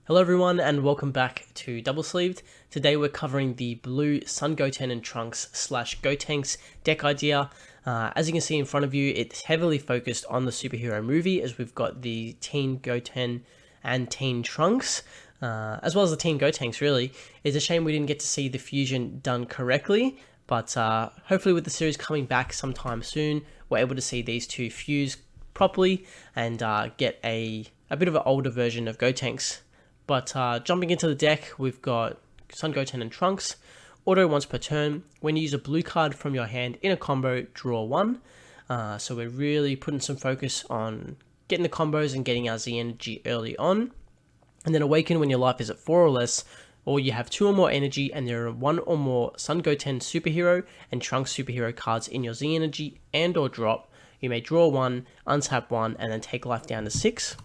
Hello everyone and welcome back to Double Sleeved. Today we're covering the blue Sun Goten and Trunks / Gotenks deck idea. As you can see in front of you, it's heavily focused on the superhero movie, as we've got the Teen Goten and Teen Trunks, as well as the Teen Gotenks really. It's a shame we didn't get to see the fusion done correctly, but hopefully with the series coming back sometime soon, we're able to see these two fuse properly and get a bit of an older version of Gotenks. But jumping into the deck, we've got Sun Goten and Trunks. Auto once per turn. When you use a blue card from your hand in a combo, draw one. So we're really putting some focus on getting the combos and getting our Z energy early on. And then awaken when your life is at 4 or less, or you have 2 or more energy and there are 1 or more Sun Goten superhero and Trunks superhero cards in your Z energy and or drop. You may draw 1, untap 1, and then take life down to 6.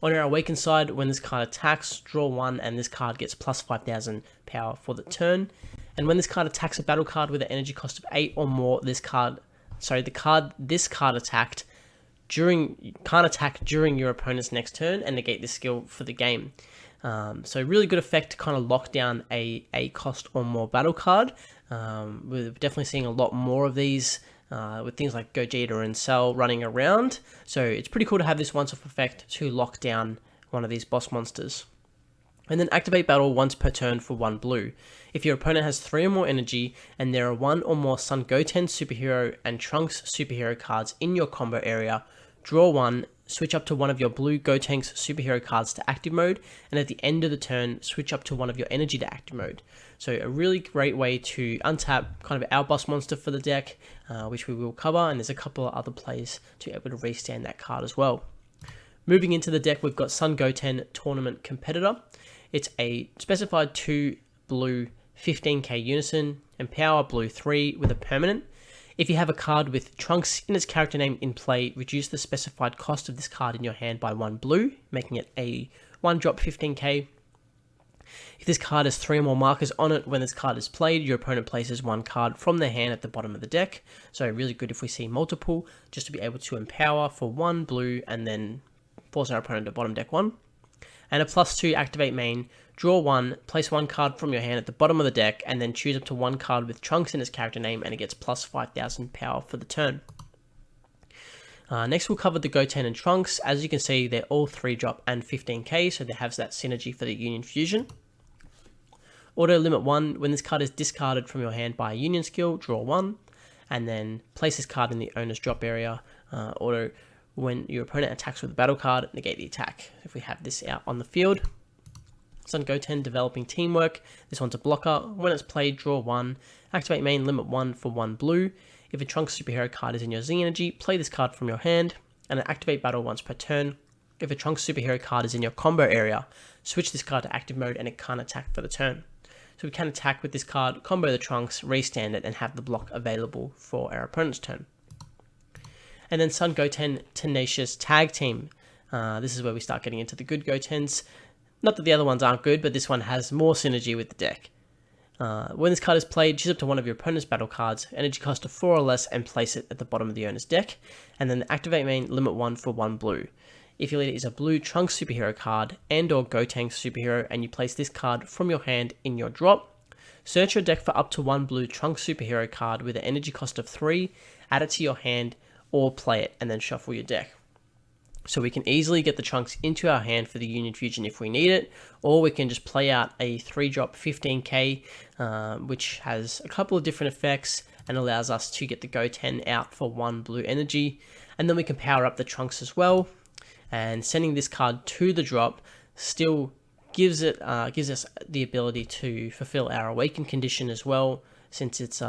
On your Awakened side, when this card attacks, draw 1 and this card gets plus 5,000 power for the turn. And when this card attacks a battle card with an energy cost of 8 or more, this card attacked can't attack during your opponent's next turn and negate this skill for the game. So really good effect to kind of lock down a cost or more battle card. We're definitely seeing a lot more of these with things like Gogeta and Cell running around. So it's pretty cool to have this once-off effect to lock down one of these boss monsters. And then activate battle once per turn for 1 blue. If your opponent has 3 or more energy and there are 1 or more Sun Goten superhero and Trunks superhero cards in your combo area, draw 1, switch up to one of your blue Gotenks superhero cards to active mode, and at the end of the turn, switch up to one of your energy to active mode. So a really great way to untap kind of our boss monster for the deck, which we will cover, and there's a couple of other plays to be able to restand that card as well. Moving into the deck, we've got Sun Goten Tournament Competitor. It's a specified 2 blue 15k unison and power blue 3 with a permanent. If you have a card with Trunks in its character name in play, reduce the specified cost of this card in your hand by 1 blue, making it a 1-drop 15k. If this card has 3 or more markers on it, when this card is played, your opponent places 1 card from their hand at the bottom of the deck. So really good if we see multiple, just to be able to empower for 1 blue and then force our opponent to bottom deck 1. And a +2 activate main, draw 1, place 1 card from your hand at the bottom of the deck, and then choose up to 1 card with Trunks in its character name, and it gets plus 5,000 power for the turn. Next we'll cover the Goten and Trunks. As you can see, they're all 3-drop and 15k, so they have that synergy for the Union Fusion. Auto limit 1, when this card is discarded from your hand by a Union skill, draw 1, and then place this card in the owner's drop area. Auto when your opponent attacks with a battle card, negate the attack. If we have this out on the field. Sun Goten Developing Teamwork. This one's a blocker. When it's played, draw 1. Activate main, limit 1 for 1 blue. If a Trunks superhero card is in your Z energy, play this card from your hand. And then activate battle once per turn. If a Trunks superhero card is in your combo area, switch this card to active mode and it can't attack for the turn. So we can attack with this card, combo the Trunks, restand it, and have the block available for our opponent's turn. And then Sun Goten Tenacious Tag Team. This is where we start getting into the good Gotens. Not that the other ones aren't good, but this one has more synergy with the deck. When this card is played, choose up to one of your opponent's battle cards, energy cost of 4 or less, and place it at the bottom of the owner's deck. And then activate main, limit 1 for 1 blue. If your leader is a blue Trunks superhero card and or Gotenks superhero, and you place this card from your hand in your drop, search your deck for up to 1 blue Trunks superhero card with an energy cost of 3, add it to your hand, or play it, and then shuffle your deck. So we can easily get the Trunks into our hand for the Union Fusion if we need it, or we can just play out a 3-drop 15k, which has a couple of different effects and allows us to get the Goten out for 1 blue energy. And then we can power up the Trunks as well, and sending this card to the drop still gives us the ability to fulfill our Awaken condition as well, since it's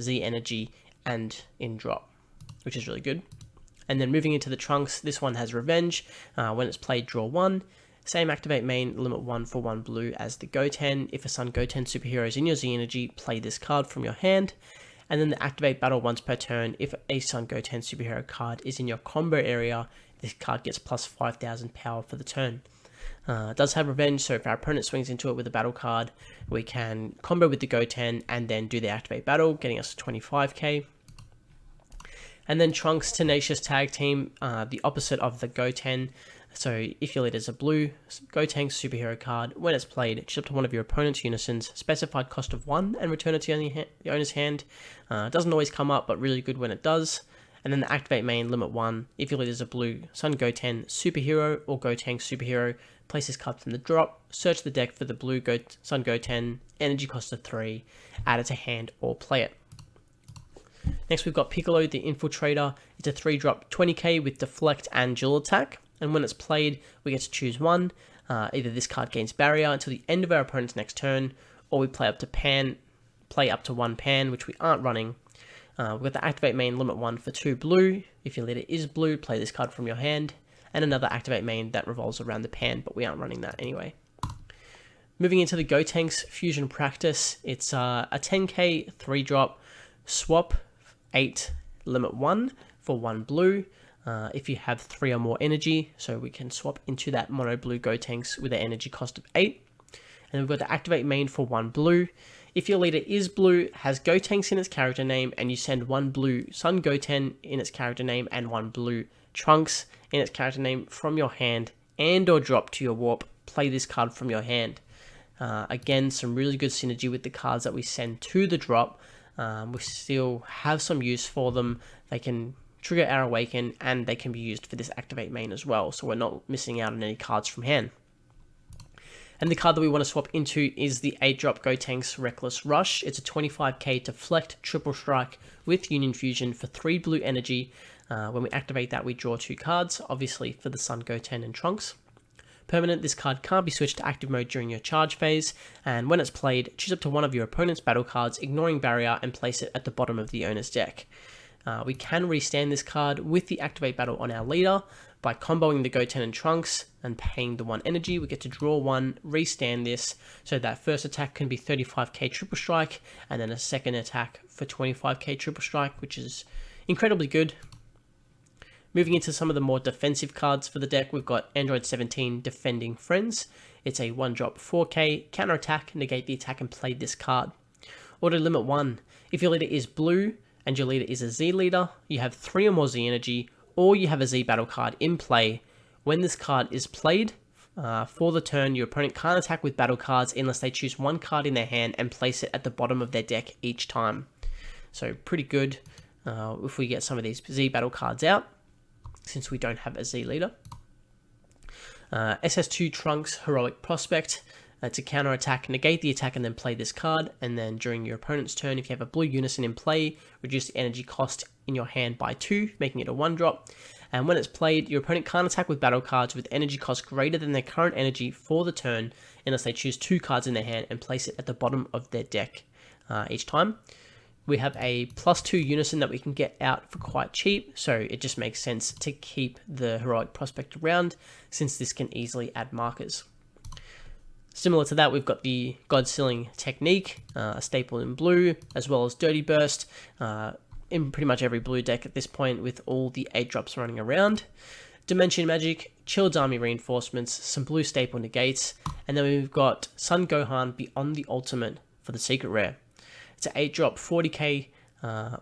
Z energy and in drop, which is really good. And then moving into the Trunks, this one has Revenge. When it's played, draw 1. Same activate main, limit 1 for 1 blue as the Goten. If a Sun Goten superhero is in your Z energy, play this card from your hand. And then the activate battle once per turn. If a Sun Goten superhero card is in your combo area, this card gets plus 5,000 power for the turn. It does have Revenge, so if our opponent swings into it with a battle card, we can combo with the Goten and then do the activate battle, getting us to 25k. And then Trunks Tenacious Tag Team, the opposite of the Goten. So if your leader is a blue, Gotenks superhero card, when it's played, choose up to one of your opponent's unisons, specified cost of 1, and return it to the owner's hand. It doesn't always come up, but really good when it does. And then the activate main, limit 1, if your leader is a blue, Sun Goten superhero or Gotenks superhero, place this card from the drop, search the deck for the blue Sun Goten, energy cost of 3, add it to hand or play it. Next we've got Piccolo the Infiltrator. It's a 3-drop 20k with deflect and dual attack. And when it's played, we get to choose one. Either this card gains barrier until the end of our opponent's next turn, or we play up to 1 pan, which we aren't running. We've got the activate main limit 1 for 2 blue. If your leader is blue, play this card from your hand. And another activate main that revolves around the pan, but we aren't running that anyway. Moving into the Gotenks Fusion Practice, it's a 10k 3-drop swap 8 limit 1 for 1 blue. If you have 3 or more energy, so we can swap into that mono blue Gotenks with an energy cost of 8. And we've got the activate main for 1 blue. If your leader is blue, has Gotenks in its character name, and you send 1 blue Sun Goten in its character name and 1 blue Trunks in its character name from your hand and or drop to your warp, play this card from your hand. Again, some really good synergy with the cards that we send to the drop. We still have some use for them. They can trigger our Awaken, and they can be used for this activate main as well, so we're not missing out on any cards from hand. And the card that we want to swap into is the 8-drop Gotenks Reckless Rush. It's a 25k deflect triple strike with Union Fusion for 3 blue energy. When we activate that, we draw 2 cards, obviously for the Sun Goten and Trunks. Permanent, this card can't be switched to active mode during your charge phase, and when it's played, choose up to one of your opponent's battle cards, ignoring barrier, and place it at the bottom of the owner's deck. We can restand this card with the activate battle on our leader by comboing the Goten and Trunks and paying the 1 energy. We get to draw 1, restand this, so that first attack can be 35k triple strike, and then a second attack for 25k triple strike, which is incredibly good. Moving into some of the more defensive cards for the deck, we've got Android 17 Defending Friends. It's a 1-drop 4k, counter attack, negate the attack and play this card. Auto limit 1, if your leader is blue and your leader is a Z leader, you have 3 or more Z energy, or you have a Z battle card in play. When this card is played, for the turn, your opponent can't attack with battle cards unless they choose 1 card in their hand and place it at the bottom of their deck each time. So pretty good if we get some of these Z battle cards out, since we don't have a Z leader. SS2 Trunks Heroic Prospect. To counter attack, negate the attack and then play this card, and then during your opponent's turn, if you have a blue unison in play, reduce the energy cost in your hand by 2, making it a 1-drop. And when it's played, your opponent can't attack with battle cards with energy cost greater than their current energy for the turn unless they choose 2 cards in their hand and place it at the bottom of their deck each time. We have a +2 unison that we can get out for quite cheap, so it just makes sense to keep the Heroic Prospect around, since this can easily add markers. Similar to that, we've got the God Sealing Technique, a staple in blue, as well as Dirty Burst, in pretty much every blue deck at this point, with all the 8-drops running around. Dimension Magic, Chilled's Army Reinforcements, some blue staple negates, and then we've got Sun Gohan Beyond the Ultimate for the secret rare. It's an 8-drop 40k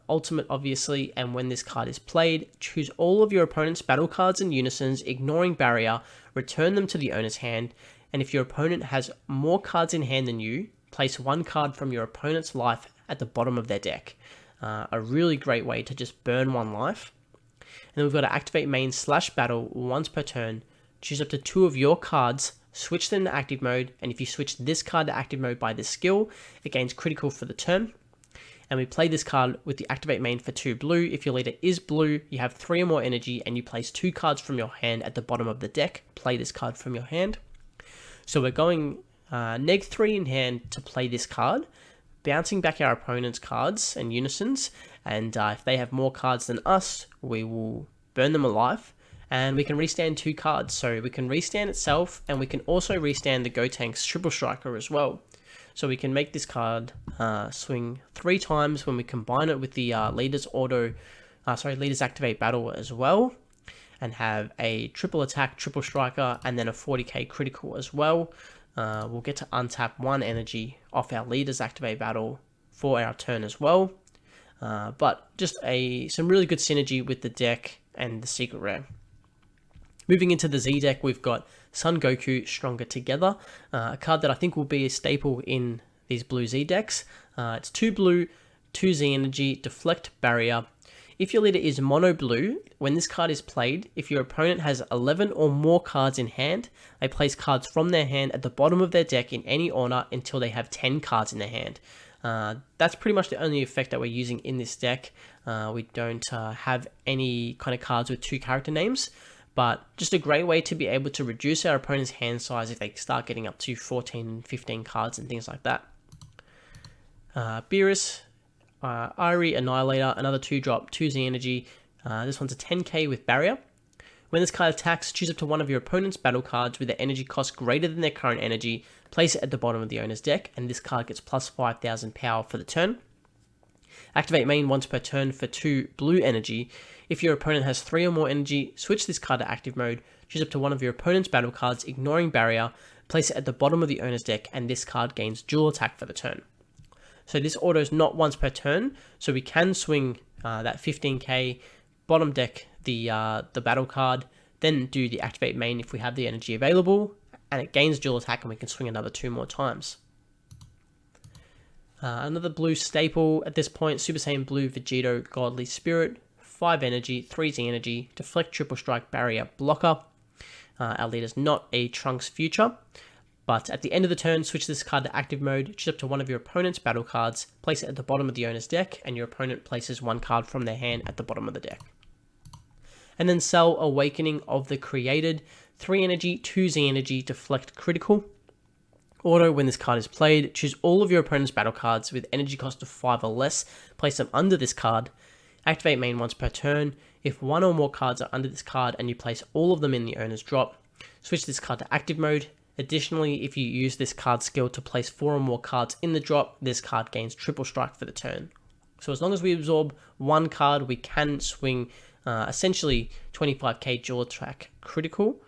ultimate, obviously, and when this card is played, choose all of your opponent's battle cards and unisons, ignoring barrier, return them to the owner's hand, and if your opponent has more cards in hand than you, place 1 card from your opponent's life at the bottom of their deck. A really great way to just burn 1 life. And then we've got to activate main /battle once per turn, choose up to 2 of your cards, switch them to active mode, and if you switch this card to active mode by this skill, it gains critical for the turn. And we play this card with the activate main for 2 blue. If your leader is blue, you have 3 or more energy, and you place 2 cards from your hand at the bottom of the deck. Play this card from your hand. So we're going -3 in hand to play this card, bouncing back our opponent's cards and unisons, and if they have more cards than us, we will burn them alive, and we can restand 2 cards. So we can restand itself, and we can also restand the Gotenks Triple Striker as well. So we can make this card swing 3 times when we combine it with the leader's activate battle as well, and have a triple attack, triple striker, and then a 40k critical as well. We'll get to untap 1 energy off our leader's activate battle for our turn as well. But just some really good synergy with the deck and the secret rare. Moving into the Z deck, we've got Son Goku Stronger Together, a card that I think will be a staple in these blue Z decks. It's 2 blue, 2 Z energy, deflect barrier. If your leader is mono blue, when this card is played, if your opponent has 11 or more cards in hand, they place cards from their hand at the bottom of their deck in any order until they have 10 cards in their hand. That's pretty much the only effect that we're using in this deck. We don't have any kind of cards with 2 character names, but just a great way to be able to reduce our opponent's hand size if they start getting up to 14, 15 cards and things like that. Beerus, Irie Annihilator, another 2-drop, 2 Z energy. This one's a 10k with barrier. When this card attacks, choose up to one of your opponent's battle cards with their energy cost greater than their current energy, place it at the bottom of the owner's deck, and this card gets plus 5,000 power for the turn. Activate main once per turn for 2 blue energy. If your opponent has 3 or more energy, switch this card to active mode, choose up to one of your opponent's battle cards, ignoring barrier, place it at the bottom of the owner's deck, and this card gains dual attack for the turn. So this auto is not once per turn, so we can swing that 15k, bottom deck the battle card, then do the activate main if we have the energy available, and it gains dual attack and we can swing another 2 more times. Another blue staple at this point, Super Saiyan Blue Vegito Godly Spirit, 5 energy, 3 Z energy, deflect triple strike barrier blocker. Our leader's not a Trunks future, but at the end of the turn, switch this card to active mode, choose up to one of your opponent's battle cards, place it at the bottom of the owner's deck, and your opponent places 1 card from their hand at the bottom of the deck. And then Cell Awakening of the Created, 3 energy, 2 Z energy, deflect critical. Auto, when this card is played, choose all of your opponent's battle cards with energy cost of 5 or less, place them under this card, activate main once per turn. If 1 or more cards are under this card and you place all of them in the owner's drop, switch this card to active mode. Additionally, if you use this card skill to place 4 or more cards in the drop, this card gains triple strike for the turn. So as long as we absorb 1 card, we can swing essentially 25k dual attack critical.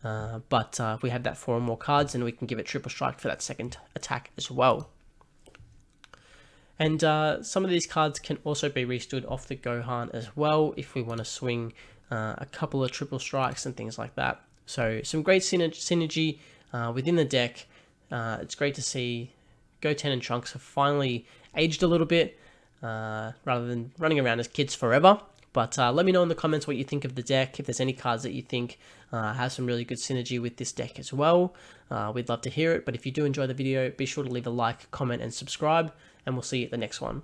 But if we have that 4 or more cards, then we can give it triple strike for that second attack as well. And some of these cards can also be restood off the Gohan as well if we want to swing a couple of triple strikes and things like that. So some great synergy within the deck. It's great to see Goten and Trunks have finally aged a little bit rather than running around as kids forever. But let me know in the comments what you think of the deck, if there's any cards that you think have some really good synergy with this deck as well. We'd love to hear it, but if you do enjoy the video, be sure to leave a like, comment, and subscribe, and we'll see you at the next one.